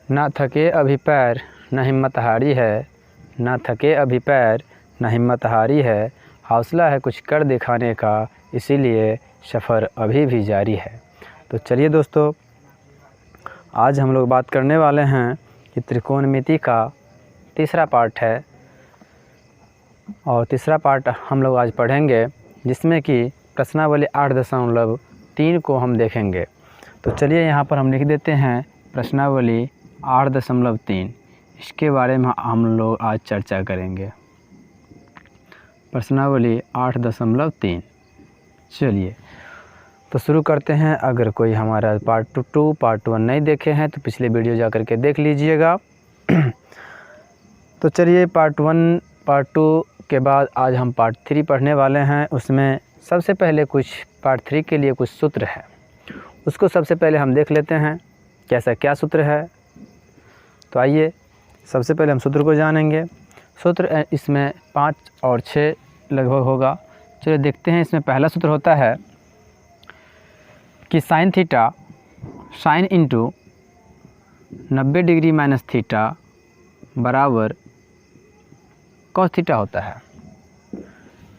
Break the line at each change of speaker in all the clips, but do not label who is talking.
ना थके अभी पैर न हिम्मत हारी है, ना थके अभी पैर न हिम्मत हारी है, हौसला है कुछ कर दिखाने का, इसीलिए सफ़र अभी भी जारी है। तो चलिए दोस्तों, आज हम लोग बात करने वाले हैं कि त्रिकोणमिति का तीसरा पार्ट है और तीसरा पार्ट हम लोग आज पढ़ेंगे, जिसमें कि प्रश्नावली 8.3 को हम देखेंगे। तो चलिए यहाँ पर हम लिख देते हैं प्रश्नावली 8.3। इसके बारे में हम लोग आज चर्चा करेंगे। प्रश्नावली 8.3। चलिए तो शुरू करते हैं। अगर कोई हमारा पार्ट 2 पार्ट 1 नहीं देखे हैं तो पिछले वीडियो जा कर के देख लीजिएगा। तो चलिए पार्ट 1 पार्ट 2 के बाद आज हम पार्ट 3 पढ़ने वाले हैं। उसमें सबसे पहले कुछ पार्ट 3 के लिए कुछ सूत्र है, उसको सबसे पहले हम देख लेते हैं कैसा क्या सूत्र है। तो आइए सबसे पहले हम सूत्र को जानेंगे। सूत्र इसमें 5 और 6 लगभग होगा। चलिए देखते हैं। इसमें पहला सूत्र होता है कि sine theta sine into 90 degree minus theta बराबर कॉस थीटा होता है।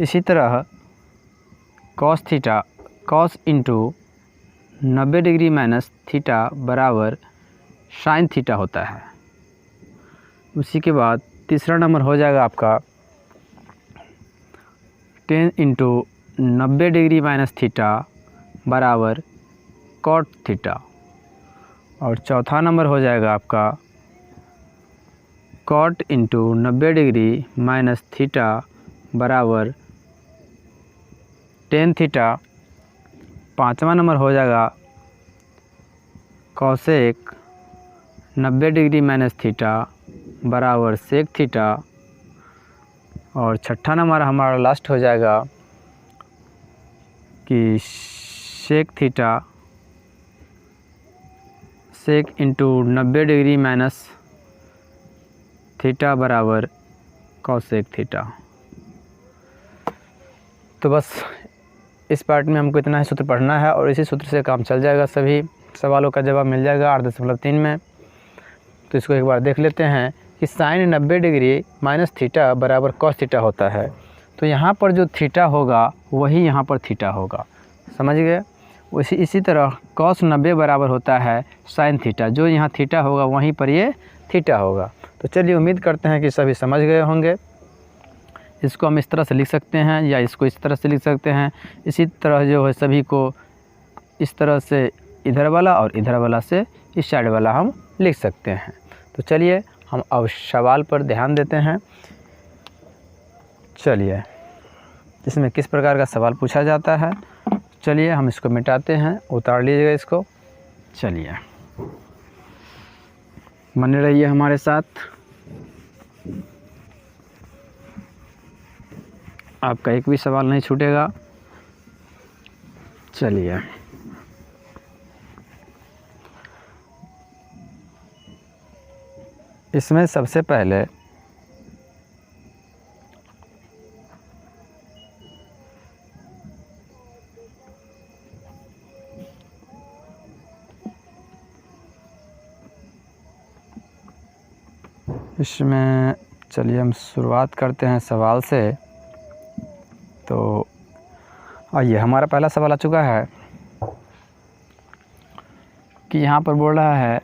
इसी तरह cos theta cos into 90 degree minus theta बराबर साइन थीटा होता है। उसी के बाद तीसरा नंबर हो जाएगा आपका tan into 90 degree minus theta बराबर कॉट थीटा। और चौथा नंबर हो जाएगा आपका cot into 90 degree minus theta बराबर टेन थीटा। पाँचवा नंबर हो जाएगा कॉसेक 90 डिग्री माइनस थीटा बराबर सेक थीटा। और छठा नंबर हमारा लास्ट हो जाएगा कि sec theta sec into 90 degree minus theta बराबर कॉसेक थीटा। तो बस इस पार्ट में हमको इतना ही सूत्र पढ़ना है और इसी सूत्र से काम चल जाएगा। सभी सवालों का जवाब मिल जाएगा 8.3 में। तो इसको एक बार देख लेते हैं कि साइन 90 डिग्री माइनस थीटा बराबर कॉस थीटा होता है। तो यहाँ पर जो थीटा होगा वही यहाँ पर थीटा होगा, समझ गए। इसी तरह कॉस 90 बराबर होता है साइन थीटा, जो यहाँ थीटा होगा वहीं पर ये थीटा होगा। तो चलिए उम्मीद करते हैं कि सभी समझ गए होंगे। इसको हम इस तरह से लिख सकते हैं या इसको इस तरह से लिख सकते हैं। इसी तरह जो है सभी को इस तरह से इधर वाला और इधर वाला से इस साइड वाला हम लिख सकते हैं। तो चलिए हम अब सवाल पर ध्यान देते हैं। चलिए इसमें किस प्रकार का सवाल पूछा जाता है। चलिए हम इसको मिटाते हैं, उतार लीजिएगा इसको। चलिए बने रहिए हमारे साथ, आपका एक भी सवाल नहीं छूटेगा। चलिए इसमें सबसे पहले इसमें चलिए हम शुरुआत करते हैं सवाल से। तो आइए हमारा पहला सवाल आ चुका है कि यहाँ पर बोल रहा है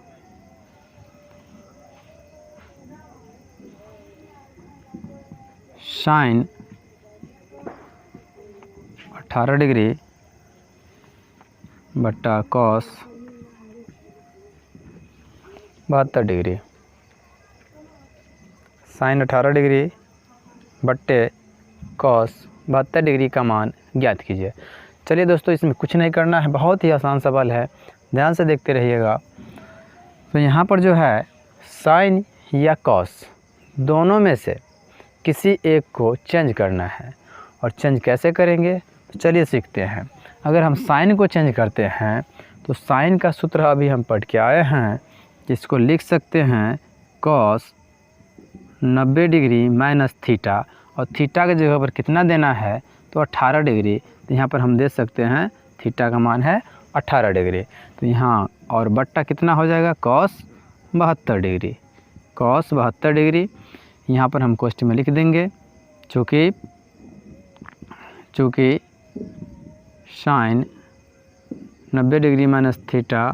साइन 18 डिग्री बट्टा कॉस 72 डिग्री। साइन 18 डिग्री बट्टे कॉस 72 डिग्री का मान ज्ञात कीजिए। चलिए दोस्तों इसमें कुछ नहीं करना है, बहुत ही आसान सवाल है, ध्यान से देखते रहिएगा। तो यहाँ पर जो है साइन या कॉस दोनों में से किसी एक को चेंज करना है। और चेंज कैसे करेंगे तो चलिए सीखते हैं। अगर हम साइन को चेंज करते हैं तो साइन का सूत्र अभी हम पढ़ के आए हैं, जिसको लिख सकते हैं कॉस 90 डिग्री माइनस थीटा। और थीटा के जगह पर कितना देना है तो 18 डिग्री। तो यहाँ पर हम दे सकते हैं थीटा का मान है 18 डिग्री। तो यहाँ और बट्टा कितना हो जाएगा कॉस 72 डिग्री, कॉस 72 डिग्री। यहाँ पर हम क्वेश्चन में लिख देंगे चूँकि साइन 90 डिग्री माइनस थीटा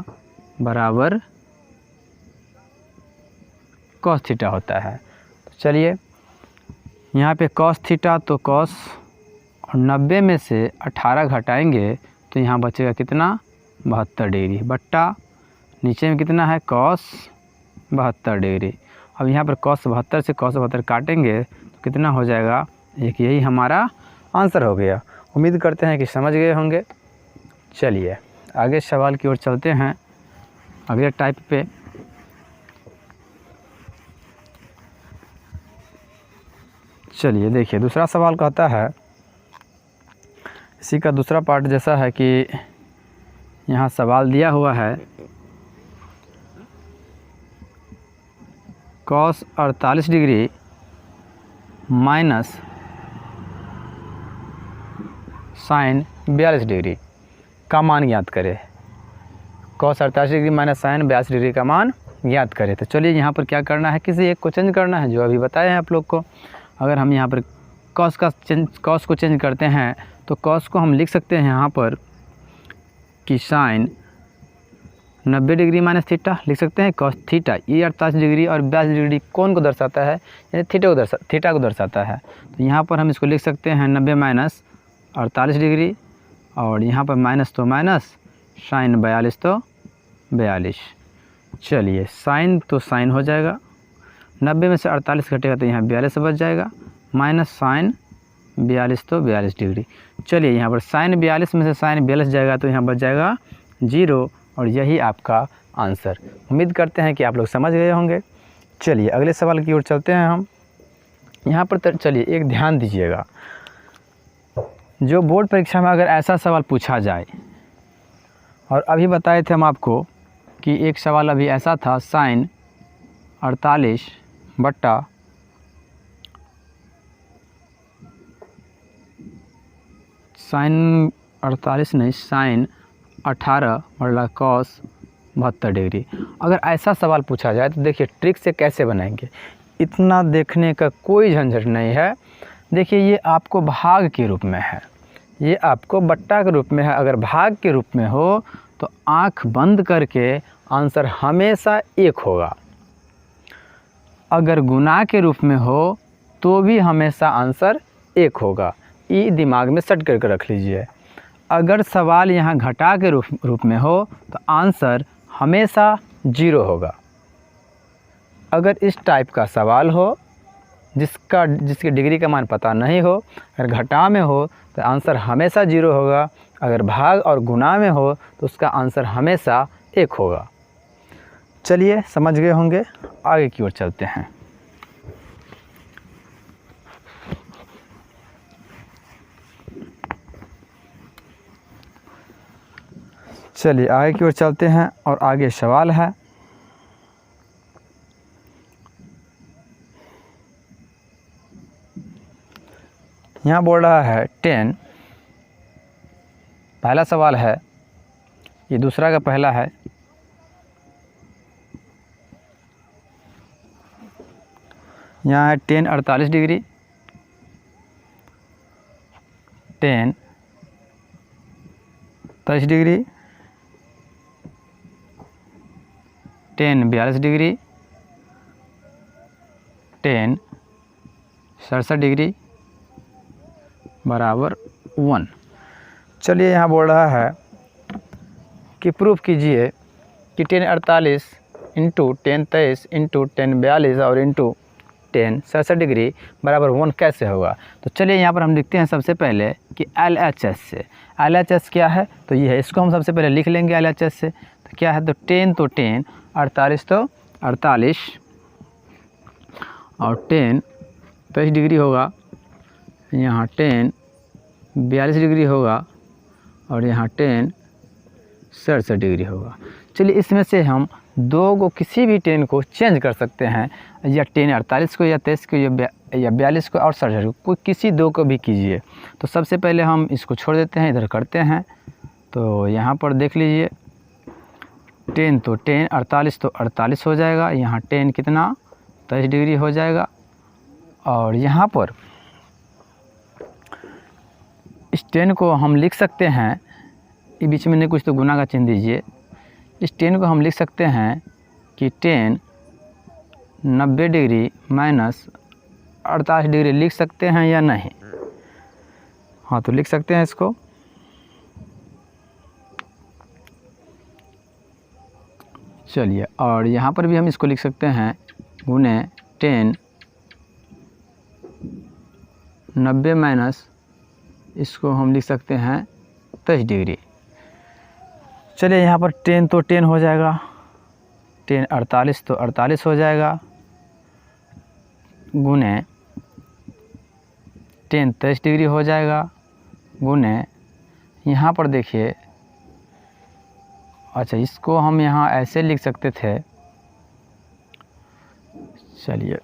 बराबर कॉस थीटा होता है। तो चलिए यहाँ पे कॉस थीटा, तो कॉस और 90 में से 18 घटाएंगे तो यहाँ बचेगा कितना 72 डिग्री, बट्टा नीचे में कितना है कॉस 72 डिग्री। अब यहाँ पर कॉस 72 से कॉस 72 काटेंगे तो कितना हो जाएगा, एक यही हमारा आंसर हो गया। उम्मीद करते हैं कि समझ गए होंगे। चलिए आगे सवाल की ओर चलते हैं, अगले टाइप पे। चलिए देखिए दूसरा सवाल कहता है, इसी का दूसरा पार्ट जैसा है कि यहाँ सवाल दिया हुआ है cos 48 degree minus sine 42 degree का मान ज्ञात करें। Cos 48 degree minus sine 42 degree का मान ज्ञात करें। तो चलिए यहाँ पर क्या करना है, किसी एक को चेंज करना है जो अभी बताए हैं आप लोग को। अगर हम यहाँ पर कॉस को चेंज करते हैं तो कॉस को हम लिख सकते हैं यहाँ पर कि साइन 90 डिग्री माइनस थीटा लिख सकते हैं कॉस थीटा। ये 48 डिग्री और 42 डिग्री कौन को दर्शाता है, यानी थीटा को दर्शाता है। तो यहाँ पर हम इसको लिख सकते हैं 90 माइनस 48 डिग्री, और यहाँ पर माइनस तो माइनस, साइन 42 तो 42। चलिए साइन तो साइन हो जाएगा, 90 में से 48 घटेगा तो यहाँ 42 बच जाएगा, माइनस साइन 42 तो 42 डिग्री। चलिए यहाँ पर साइन 42 में से साइन 42 जाएगा तो यहाँ बच जाएगा 0, और यही आपका आंसर। उम्मीद करते हैं कि आप लोग समझ गए होंगे। चलिए अगले सवाल की ओर चलते हैं हम। यहाँ पर चलिए एक ध्यान दीजिएगा, जो बोर्ड परीक्षा में अगर ऐसा सवाल पूछा जाए, और अभी बताए थे हम आपको कि एक सवाल अभी ऐसा था, साइन 48 बट्टा साइन 48 नहीं, साइन 18 बटा कॉस 72 डिग्री। अगर ऐसा सवाल पूछा जाए तो देखिए ट्रिक से कैसे बनाएंगे। इतना देखने का कोई झंझट नहीं है। देखिए ये आपको भाग के रूप में है, ये आपको बट्टा के रूप में है। अगर भाग के रूप में हो तो आंख बंद करके आंसर हमेशा 1 होगा। अगर गुना के रूप में हो तो भी हमेशा आंसर 1 होगा। ये दिमाग में सेट करके रख लीजिए। अगर सवाल यहाँ घटा के रूप में हो तो आंसर हमेशा 0 होगा। अगर इस टाइप का सवाल हो जिसकी डिग्री का मान पता नहीं हो, अगर घटा में हो तो आंसर हमेशा 0 होगा। अगर भाग और गुना में हो तो उसका आंसर हमेशा 1 होगा। चलिए समझ गए होंगे, आगे की ओर चलते हैं। चलिए आगे की ओर चलते हैं और आगे सवाल है, यहाँ बोल रहा है 10, पहला सवाल है, ये दूसरा का पहला है। यहाँ है 10 48 डिग्री, 10 23 डिग्री, 10 42 डिग्री, 10 67 डिग्री बराबर 1। चलिए यहाँ बोल रहा है कि प्रूफ कीजिए कि 10 48 इंटू 10 23 इंटू 10 42 और इंटू 10 67 डिग्री बराबर 1 कैसे होगा। तो चलिए यहाँ पर हम लिखते हैं सबसे पहले कि LHS से। LHS क्या है, तो ये है, इसको हम सबसे पहले लिख लेंगे LHS से। तो क्या है, तो 10 तो 10, 48 तो 48, और 10 23 डिग्री होगा, यहाँ 10 42 डिग्री होगा, और यहाँ 10 67 डिग्री होगा। चलिए इसमें से हम दो को, किसी भी 10 को चेंज कर सकते हैं, या 10 48 को, या 23 को, या 42 को और 67 को, कोई किसी दो को भी कीजिए। तो सबसे पहले हम इसको छोड़ देते हैं, इधर करते हैं। तो यहाँ पर देख लीजिए टेन तो टेन 48 तो 48 हो जाएगा, यहाँ टेन कितना 23 डिग्री हो जाएगा। और यहाँ पर इस टेन को हम लिख सकते हैं, ये बीच में नहीं कुछ तो गुना का चिन्ह दीजिए। इस टेन को हम लिख सकते हैं कि टेन 90 डिग्री माइनस 48 डिग्री लिख सकते हैं या नहीं? हाँ, तो लिख सकते हैं इसको। चलिए, और यहाँ पर भी हम इसको लिख सकते हैं गुने टेन 90 माइनस, इसको हम लिख सकते हैं 23 डिग्री। चलिए, यहाँ पर टेन तो टेन हो जाएगा, टेन 48 तो 48 हो जाएगा, गुने टेन 23 डिग्री हो जाएगा, गुने यहाँ पर देखिए, अच्छा इसको हम यहाँ ऐसे लिख सकते थे। चलिए,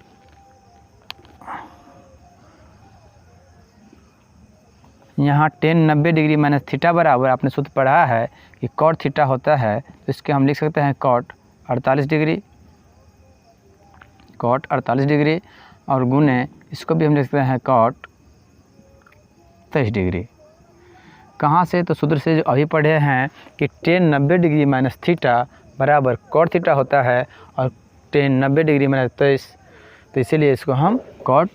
यहाँ टेन 90 डिग्री माइनस थीटा बराबर, आपने सूत्र पढ़ा है कि कॉट थीटा होता है, तो इसके हम लिख सकते हैं कॉट 48 डिग्री, कॉट 48 डिग्री, और गुने इसको भी हम लिख सकते हैं कॉट 23 डिग्री। कहाँ से? तो सूत्र से जो अभी पढ़े हैं कि टेन 90 डिग्री माइनस थीटा बराबर कॉट थीटा होता है, और टेन 90 डिग्री माइनस 23, तो इसीलिए इसको हम कॉट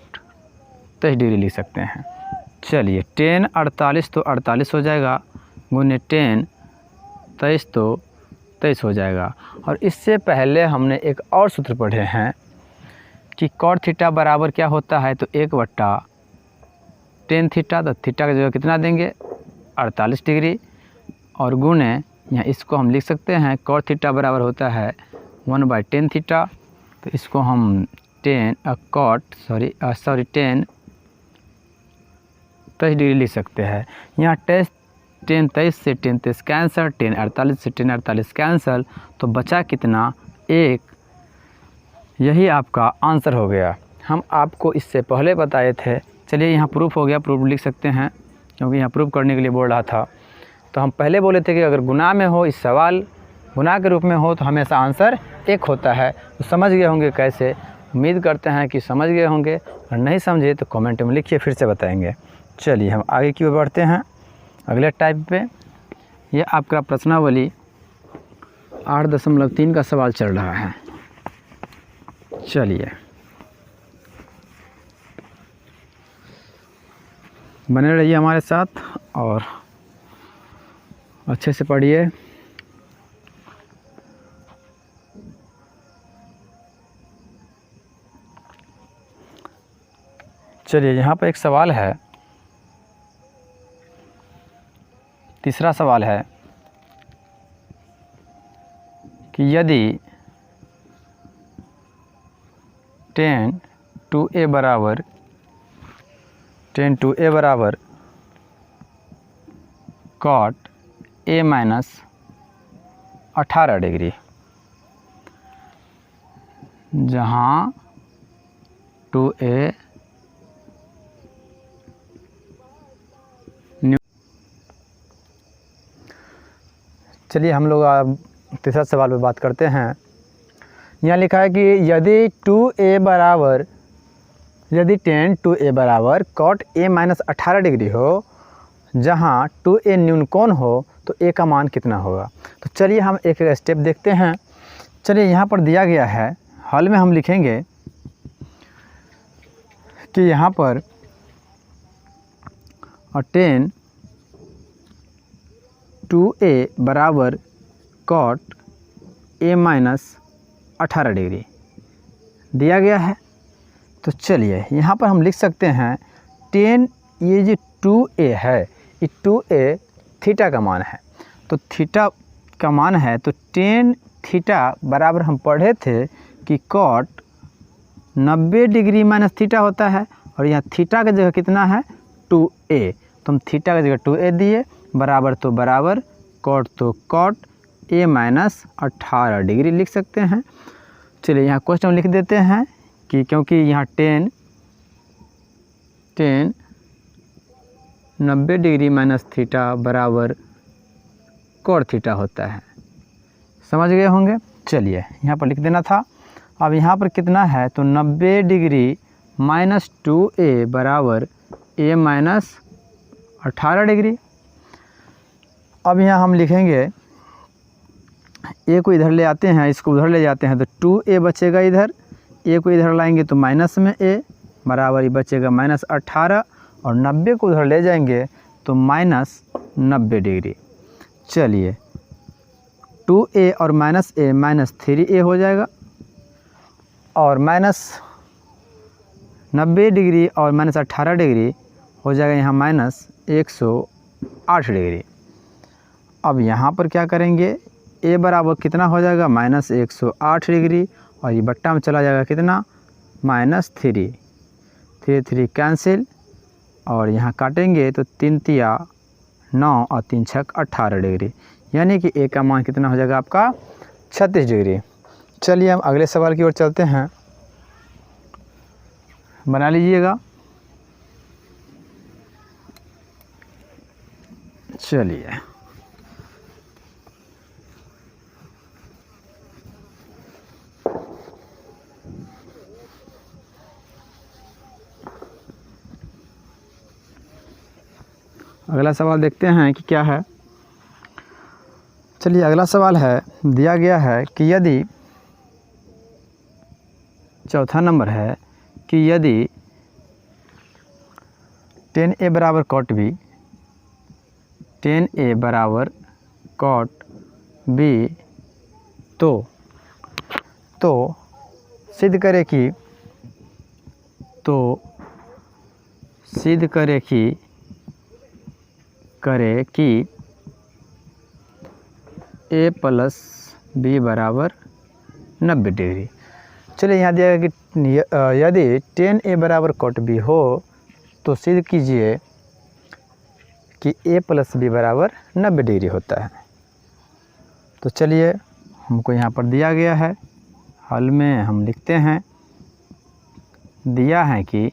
23 डिग्री लिख सकते हैं। चलिए, टेन 48 तो 48 हो जाएगा, गुने टेन 23 तो 23 हो जाएगा। और इससे पहले हमने एक और सूत्र पढ़े हैं कि कॉट थीटा बराबर क्या होता है, तो 1/टेन थीटा, तो थीटा की जगह कितना देंगे 48 डिग्री, और गुणे यहाँ इसको हम लिख सकते हैं कॉट थीटा बराबर होता है 1/10 थीटा, तो इसको हम टेन 23 डिग्री लिख सकते हैं। यहाँ टेन 23 से टेन 23 कैंसल, टेन 48 से टेन 48 कैंसल, तो बचा कितना 1। यही आपका आंसर हो गया। हम आपको इससे पहले बताए थे। चलिए, यहाँ प्रूफ हो गया, प्रूफ लिख सकते हैं क्योंकि यहाँ प्रूफ करने के लिए बोल रहा था। तो हम पहले बोले थे कि अगर गुना में हो, इस सवाल गुना के रूप में हो, तो हमेशा आंसर 1 होता है। तो समझ गए होंगे कैसे। उम्मीद करते हैं कि समझ गए होंगे, और नहीं समझे तो कमेंट में लिखिए, फिर से बताएंगे। चलिए, हम आगे की ओर बढ़ते हैं अगले टाइप पे। यह आपका प्रश्नावली 8.3 का सवाल चल रहा है। चलिए, बने रहिए हमारे साथ और अच्छे से पढ़िए। चलिए, यहाँ पर एक सवाल है, तीसरा सवाल है कि यदि टेन टू ए बराबर कॉट ए माइनस 18 डिग्री, जहाँ 2a चलिए, हम लोग अब तीसरा सवाल पे बात करते हैं। यहाँ लिखा है कि यदि टेन 2a बराबर कॉट a माइनस 18 डिग्री हो, जहाँ 2a न्यून कोण हो, तो a का मान कितना होगा। तो चलिए, हम एक एक स्टेप देखते हैं। चलिए, यहाँ पर दिया गया है, हल में हम लिखेंगे कि यहाँ पर टेन 2a बराबर कॉट a माइनस 18 डिग्री दिया गया है। तो चलिए, यहाँ पर हम लिख सकते हैं टेन, ये जो 2a है, ये 2a थीटा का मान है। तो थीटा का मान है, तो टेन थीटा बराबर हम पढ़े थे कि कॉट 90 डिग्री माइनस थीटा होता है, और यहाँ थीटा की जगह कितना है 2a, तो हम थीटा की जगह 2a दिए, बराबर तो बराबर, कॉट तो कॉट a माइनस 18 डिग्री लिख सकते हैं। चलिए, यहाँ क्वेश्चन लिख देते हैं कि क्योंकि यहाँ टेन 90 डिग्री माइनस थीटा बराबर कॉट थीटा होता है। समझ गए होंगे। चलिए यहाँ पर लिख देना था। अब यहाँ पर कितना है, तो 90 डिग्री माइनस 2a बराबर a माइनस 18 डिग्री। अब यहाँ हम लिखेंगे a को इधर ले आते हैं, इसको उधर ले जाते हैं, तो 2a बचेगा इधर, a को इधर लाएंगे तो माइनस में a बराबर ही बचेगा माइनस 18, और 90 को उधर ले जाएंगे तो माइनस 90 डिग्री। चलिए 2a और माइनस a माइनस 3a हो जाएगा, और माइनस 90 डिग्री और माइनस 18 डिग्री हो जाएगा यहाँ माइनस 108 डिग्री। अब यहाँ पर क्या करेंगे, a बराबर कितना हो जाएगा, माइनस 108 डिग्री, और ये बट्टा में चला जाएगा कितना, माइनस 3 3 कैंसिल, और यहाँ काटेंगे तो 3 तिया 9 और 3 छक 18 डिग्री, यानी कि a का मान कितना हो जाएगा आपका 36 डिग्री। चलिए हम अगले सवाल की ओर चलते हैं, बना लीजिएगा। चलिए अगला सवाल देखते हैं कि क्या है। चलिए अगला सवाल है, दिया गया है कि यदि, चौथा नंबर है कि यदि 10a बराबर cot b, 10a बराबर cot b, तो सिद्ध करे कि, a प्लस b बराबर 90 डिग्री। चलिए यहाँ दिया गया कि यदि 10a बराबर cot b हो तो सिद्ध कीजिए कि a प्लस b बराबर 90 डिग्री होता है। तो चलिए हमको यहाँ पर दिया गया है, हल में हम लिखते हैं, दिया है कि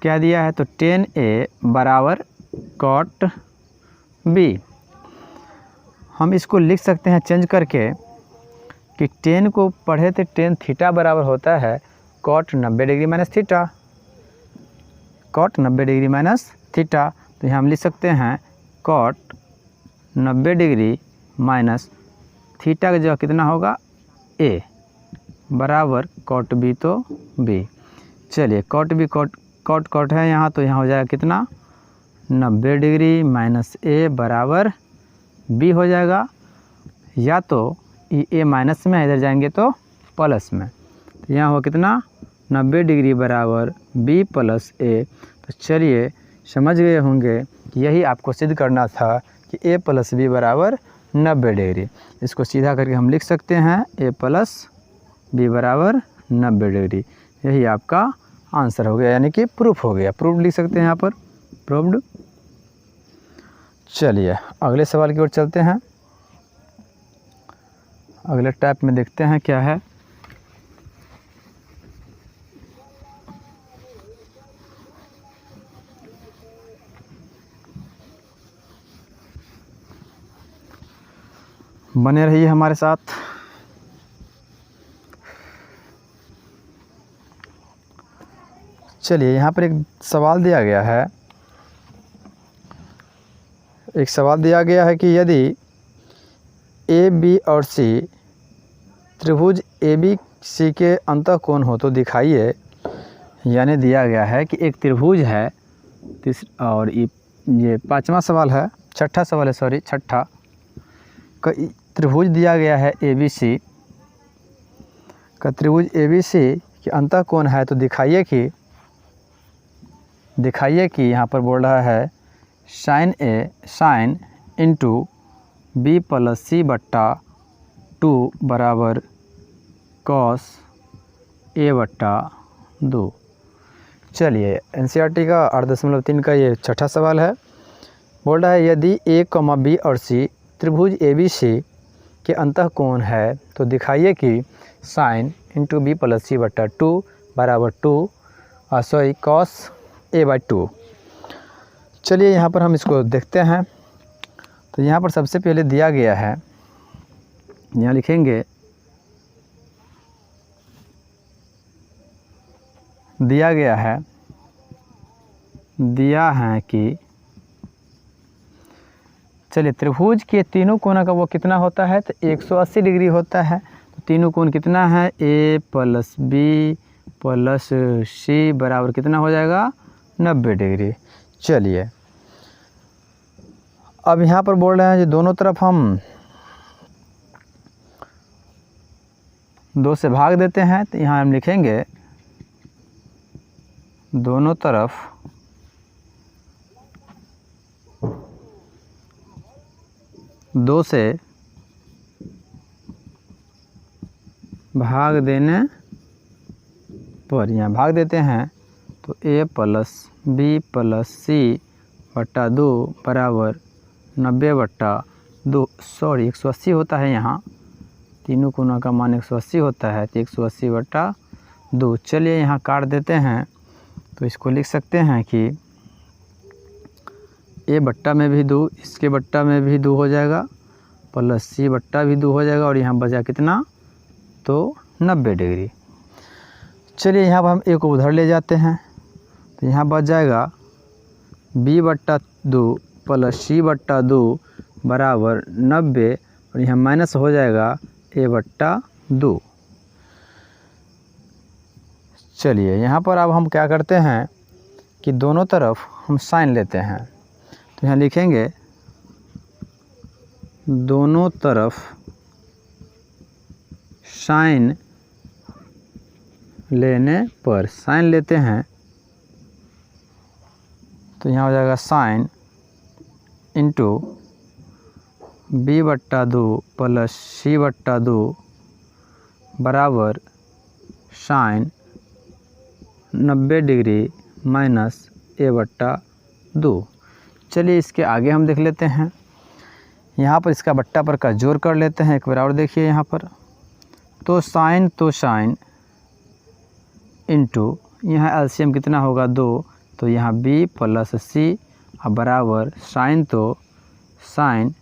क्या दिया है, तो 10a बराबर cot b। हम इसको लिख सकते हैं चेंज करके कि 10 को पढ़े थे 10 थीटा बराबर होता है cot 90 degree minus theta, cot 90 degree minus theta. तो यहाँ हम लिख सकते हैं cot 90 डिग्री माइनस थीटा का जगह कितना होगा a बराबर cot b, तो b। चलिए cot b cot है यहाँ, तो यहाँ हो जाएगा कितना 90 डिग्री माइनस a बराबर b हो जाएगा, या तो a माइनस में इधर जाएंगे तो प्लस में, तो यहाँ हो कितना 90 डिग्री बराबर b प्लस a। तो चलिए समझ गए होंगे कि यही आपको सिद्ध करना था कि a प्लस b बराबर 90 डिग्री। इसको सीधा करके हम लिख सकते हैं a प्लस b बराबर 90 डिग्री। यही आपका आंसर हो गया, यानी कि प्रूफ हो गया, प्रूफ लिख सकते हैं यहाँ पर, प्रूव्ड। चलिए अगले सवाल की ओर चलते हैं, अगले टाइप में देखते हैं क्या है। बने रहिए हमारे साथ। चलिए यहाँ पर एक सवाल दिया गया है, कि यदि ए बी और सी त्रिभुज ए बी सी के अंतःकोण हो तो दिखाइए। यानी दिया गया है कि एक त्रिभुज है, और ये पांचवा सवाल है, छठा सवाल है, सॉरी छठा का त्रिभुज दिया गया है ए बी सी का, त्रिभुज ए बी सी के अंतःकोण है तो दिखाइए कि यहाँ पर बोल रहा है साइन इंटू बी प्लस सी बट्टा 2 बराबर कॉस ए बट्टा 2। चलिए एनसीईआरटी का 8.3 का ये छठा सवाल है। बोल रहा है यदि ए कॉमा बी और सी त्रिभुज ए बी सी के अंतःकोण है तो दिखाइए कि साइन इंटू बी प्लस सी बट्टा 2 बराबर कॉस ए बाई 2। चलिए यहाँ पर हम इसको देखते हैं। तो यहाँ पर सबसे पहले दिया गया है, यहाँ लिखेंगे दिया गया है, दिया है कि चलिए त्रिभुज के तीनों कोना का वो कितना होता है, तो 180 डिग्री होता है। तो तीनों कोण कितना है, ए प्लस बी प्लस सी बराबर कितना हो जाएगा, 90 डिग्री। चलिए अब यहाँ पर बोल रहे हैं कि दोनों तरफ हम 2 से भाग देते हैं। तो यहाँ हम लिखेंगे दोनों तरफ दो से भाग देने पर, यहाँ भाग देते हैं तो a प्लस बी प्लस सी बट्टा 2 बराबर 90/2 सॉरी 180 होता है। यहाँ तीनों कोना का मान 180 होता है, तो 180/2। चलिए यहाँ काट देते हैं, तो इसको लिख सकते हैं कि ए बट्टा में भी 2, इसके बट्टा में भी 2 हो जाएगा, प्लस सी बट्टा भी 2 हो जाएगा, और यहाँ बचा कितना, तो 90 डिग्री। चलिए यहाँ पर हम ए को उधर ले जाते हैं, तो यहाँ बच जाएगा b/2 प्लस c/2 बराबर 90, और यहाँ माइनस हो जाएगा a/2। चलिए यहाँ पर अब हम क्या करते हैं कि दोनों तरफ हम साइन लेते हैं। तो यहाँ लिखेंगे दोनों तरफ साइन लेने पर, साइन लेते हैं तो यहाँ हो जाएगा sine into b/2 plus c/2 बराबर साइन 90 डिग्री माइनस a/2। चलिए इसके आगे हम देख लेते हैं, यहाँ पर इसका बट्टा पर का जोड़ कर लेते हैं एक बार और। देखिए यहाँ पर तो साइन इंटू यहाँ एलसीएम कितना होगा 2, तो यहाँ b प्लस सी बराबर साइन तो साइन,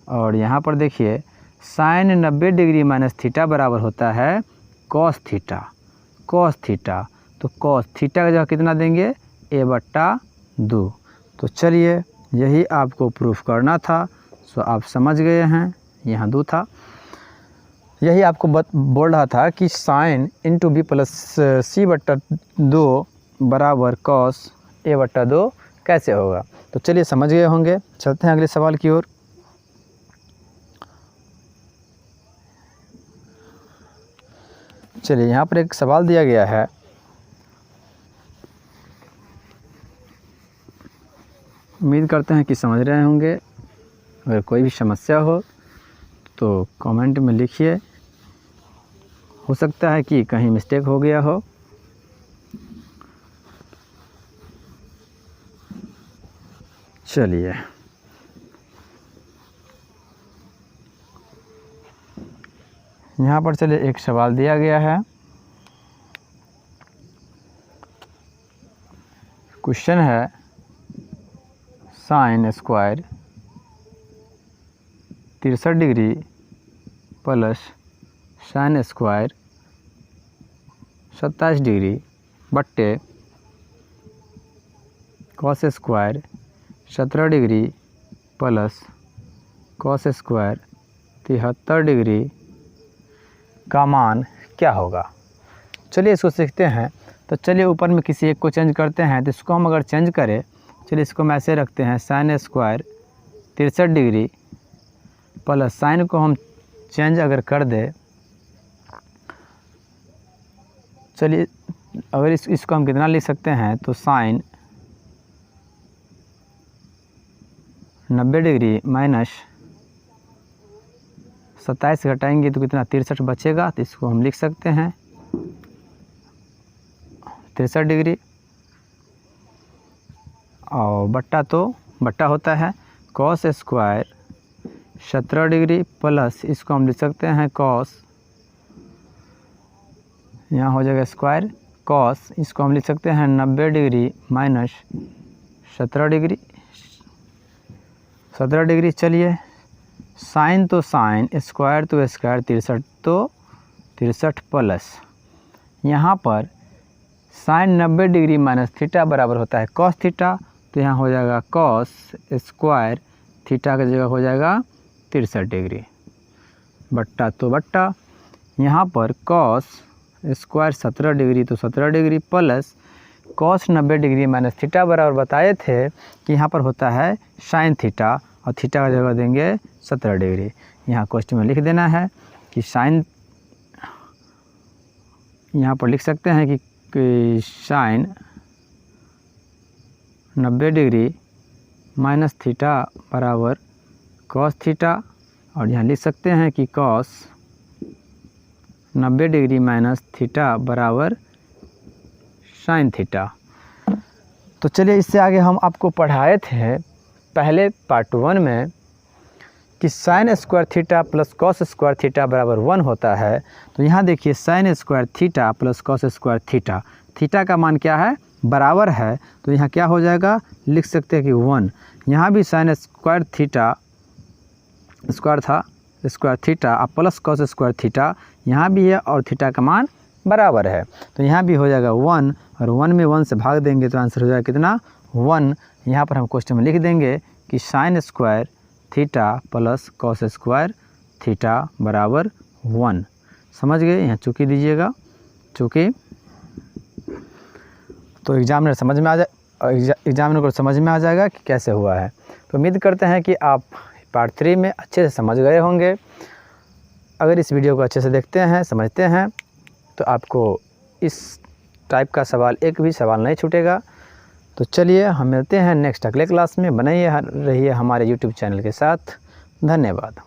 और यहाँ पर देखिए साइन 90 डिग्री माइनस थीटा बराबर होता है कॉस थीटा। तो कॉस थीटा का जगह कितना देंगे, a/2। तो चलिए यही आपको प्रूफ करना था, सो आप समझ गए हैं, यहाँ 2 था। यही आपको बोल रहा था कि sine into B plus c/2 बराबर कॉस a/2 कैसे होगा। तो चलिए समझ गए होंगे, चलते हैं अगले सवाल की ओर। चलिए यहाँ पर एक सवाल दिया गया है, उम्मीद करते हैं कि समझ रहे होंगे। अगर कोई भी समस्या हो तो कमेंट में लिखिए, हो सकता है कि कहीं मिस्टेक हो गया हो। चलिए यहाँ पर चलिए एक सवाल दिया गया है, क्वेश्चन है sine square 63 degree plus sine square 27 degree बट्टे cos square 17 degree plus cos square 73 degree का मान क्या होगा। चलिए इसको सीखते हैं। तो चलिए ऊपर में किसी एक को चेंज करते हैं, तो इसको हम अगर चेंज करें, चलिए इसको हम ऐसे रखते हैं sign square 63 degree plus sign को हम चेंज अगर कर दे, चलिए अगर इसको हम कितना लिख सकते हैं, तो साइन 90 डिग्री माइनस 27 घटाएंगे तो कितना 63 बचेगा, तो इसको हम लिख सकते हैं 63 डिग्री, और बट्टा तो बट्टा होता है कॉस स्क्वायर 17 डिग्री प्लस इसको हम लिख सकते हैं कॉस, यहाँ हो जाएगा स्क्वायर कॉस, इसको हम लिख सकते हैं 90 डिग्री माइनस 17 डिग्री 17 डिग्री। चलिए साइन तो साइन, स्क्वायर तो स्क्वायर, 63 तो 63 प्लस यहाँ पर साइन 90 डिग्री माइनस थीटा बराबर होता है कॉस थीटा, तो यहाँ हो जाएगा कॉस स्क्वायर थीटा की जगह हो जाएगा 63 डिग्री, बट्टा तो बट्टा यहाँ पर कॉस स्क्वायर 17 डिग्री तो 17 degree plus cos 90 degree minus theta बराबर बताए थे कि यहाँ पर होता है साइन थीटा, और थीटा का जगह देंगे 17 डिग्री। यहाँ क्वेश्चन में लिख देना है कि साइन, यहाँ पर लिख सकते हैं कि साइन 90 डिग्री माइनस थीटा बराबर कॉस थीटा, और यहाँ लिख सकते हैं कि कॉस 90 डिग्री माइनस थीटा बराबर साइन थीटा। तो चलिए इससे आगे हम आपको पढ़ाए थे पहले पार्ट 1 में कि sine square theta plus cos square theta बराबर 1 होता है। तो यहाँ देखिए sine square theta plus cos square theta, theta का मान क्या है, बराबर है, तो यहाँ क्या हो जाएगा, लिख सकते हैं कि 1। यहाँ भी साइन स्क्वायर थीटा स्क्वायर था स्क्वायर थीटा अब प्लस कॉस स्क्वायर थीटा यहाँ भी है, और थीटा का मान बराबर है, तो यहाँ भी हो जाएगा 1, और 1 में 1 से भाग देंगे तो आंसर हो जाएगा कितना, 1। यहाँ पर हम क्वेश्चन में लिख देंगे कि sine square theta plus cos square theta बराबर 1। समझ गए, यहाँ चूँकि दीजिएगा, चूँकि तो एग्जामिनर समझ में आ जाए, एग्जामिनर को समझ में आ जाएगा कि कैसे हुआ है। तो उम्मीद करते हैं कि आप पार्ट 3 में अच्छे से समझ गए होंगे। अगर इस वीडियो को अच्छे से देखते हैं, समझते हैं, तो आपको इस टाइप का सवाल, एक भी सवाल नहीं छूटेगा। तो चलिए हम मिलते हैं नेक्स्ट अगले क्लास में। बने रहिए हमारे YouTube चैनल के साथ। धन्यवाद।